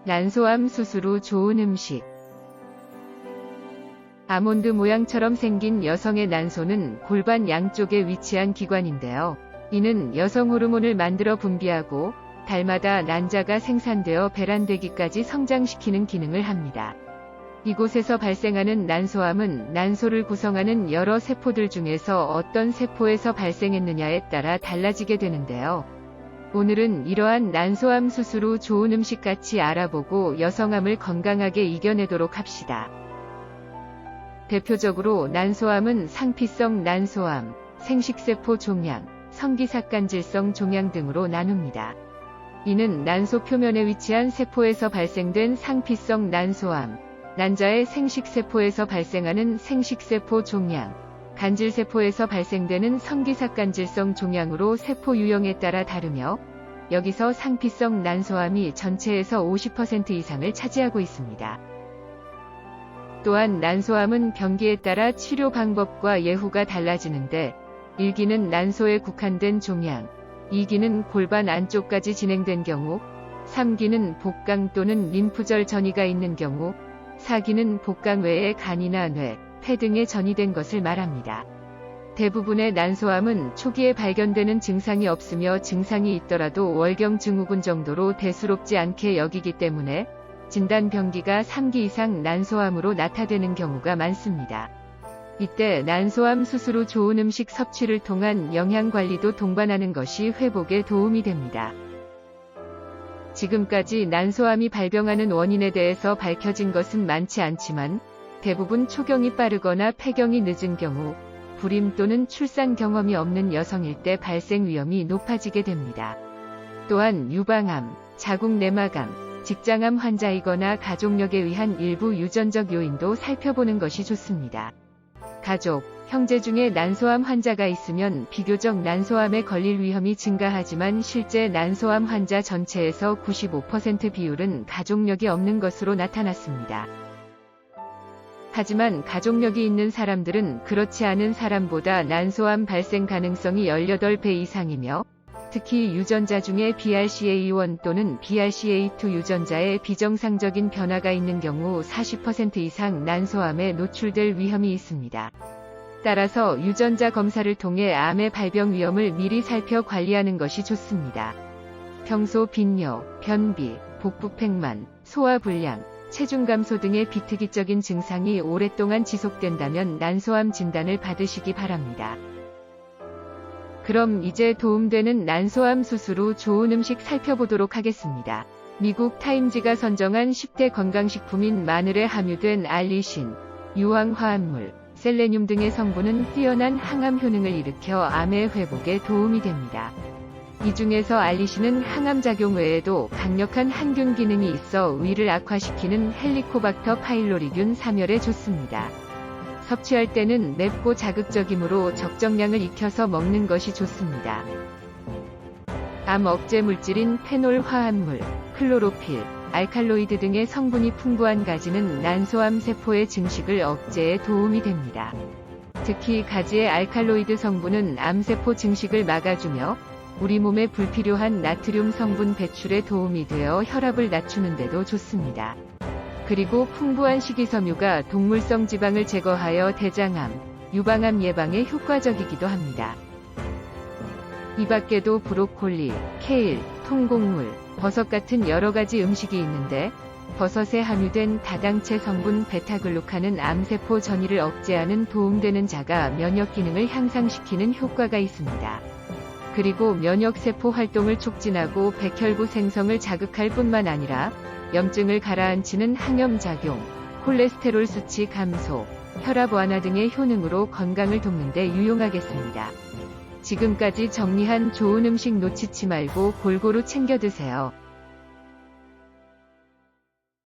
난소암 수술 후 좋은 음식. 아몬드 모양처럼 생긴 여성의 난소는 골반 양쪽에 위치한 기관인데요. 이는 여성 호르몬을 만들어 분비하고 달마다 난자가 생산되어 배란되기까지 성장시키는 기능을 합니다. 이곳에서 발생하는 난소암은 난소를 구성하는 여러 세포들 중에서 어떤 세포에서 발생했느냐에 따라 달라지게 되는데요. 오늘은 이러한 난소암 수술 후 좋은 음식 같이 알아보고 여성암을 건강하게 이겨내도록 합시다. 대표적으로 난소암은 상피성 난소암, 생식세포 종양, 성기삭간질성 종양 등으로 나눕니다. 이는 난소 표면에 위치한 세포에서 발생된 상피성 난소암, 난자의 생식세포에서 발생하는 생식세포 종양, 간질세포에서 발생되는 성기삭간질성 종양으로 세포 유형에 따라 다르며 여기서 상피성 난소암이 전체에서 50% 이상을 차지하고 있습니다. 또한 난소암은 병기에 따라 치료 방법과 예후가 달라지는데 1기는 난소에 국한된 종양, 2기는 골반 안쪽까지 진행된 경우, 3기는 복강 또는 림프절 전이가 있는 경우, 4기는 복강 외에 간이나 뇌, 폐 등에 전이된 것을 말합니다. 대부분의 난소암은 초기에 발견되는 증상이 없으며 증상이 있더라도 월경 증후군 정도로 대수롭지 않게 여기기 때문에 진단 병기가 3기 이상 난소암으로 나타나는 경우가 많습니다. 이때 난소암 수술 후 좋은 음식 섭취를 통한 영양관리도 동반하는 것이 회복에 도움이 됩니다. 지금까지 난소암이 발병하는 원인에 대해서 밝혀진 것은 많지 않지만 대부분 초경이 빠르거나 폐경이 늦은 경우, 불임 또는 출산 경험이 없는 여성일 때 발생 위험이 높아지게 됩니다. 또한 유방암, 자궁내막암, 직장암 환자이거나 가족력에 의한 일부 유전적 요인도 살펴보는 것이 좋습니다. 가족, 형제 중에 난소암 환자가 있으면 비교적 난소암에 걸릴 위험이 증가하지만 실제 난소암 환자 전체에서 95% 비율은 가족력이 없는 것으로 나타났습니다. 하지만 가족력이 있는 사람들은 그렇지 않은 사람보다 난소암 발생 가능성이 18배 이상이며 특히 유전자 중에 BRCA1 또는 BRCA2 유전자에 비정상적인 변화가 있는 경우 40% 이상 난소암에 노출될 위험이 있습니다. 따라서 유전자 검사를 통해 암의 발병 위험을 미리 살펴 관리하는 것이 좋습니다. 평소 빈뇨, 변비, 복부팽만, 소화불량, 체중 감소 등의 비특이적인 증상이 오랫동안 지속된다면 난소암 진단을 받으시기 바랍니다. 그럼 이제 도움되는 난소암 수술 후 좋은 음식 살펴보도록 하겠습니다. 미국 타임지가 선정한 10대 건강식품인 마늘에 함유된 알리신, 유황화합물, 셀레늄 등의 성분은 뛰어난 항암 효능을 일으켜 암의 회복에 도움이 됩니다. 이 중에서 알리신은 항암작용 외에도 강력한 항균 기능이 있어 위를 악화시키는 헬리코박터 파일로리균 사멸에 좋습니다. 섭취할 때는 맵고 자극적이므로 적정량을 익혀서 먹는 것이 좋습니다. 암 억제 물질인 페놀 화합물, 클로로필, 알칼로이드 등의 성분이 풍부한 가지는 난소암 세포의 증식을 억제에 도움이 됩니다. 특히 가지의 알칼로이드 성분은 암세포 증식을 막아주며 우리 몸에 불필요한 나트륨 성분 배출에 도움이 되어 혈압을 낮추는 데도 좋습니다. 그리고 풍부한 식이섬유가 동물성 지방을 제거하여 대장암, 유방암 예방에 효과적이기도 합니다. 이 밖에도 브로콜리, 케일, 통곡물, 버섯 같은 여러 가지 음식이 있는데 버섯에 함유된 다당체 성분 베타글루칸은 암세포 전이를 억제하는 도움되는 자가 면역 기능을 향상시키는 효과가 있습니다. 그리고 면역세포 활동을 촉진하고 백혈구 생성을 자극할 뿐만 아니라 염증을 가라앉히는 항염작용, 콜레스테롤 수치 감소, 혈압 완화 등의 효능으로 건강을 돕는 데 유용하겠습니다. 지금까지 정리한 좋은 음식 놓치지 말고 골고루 챙겨 드세요.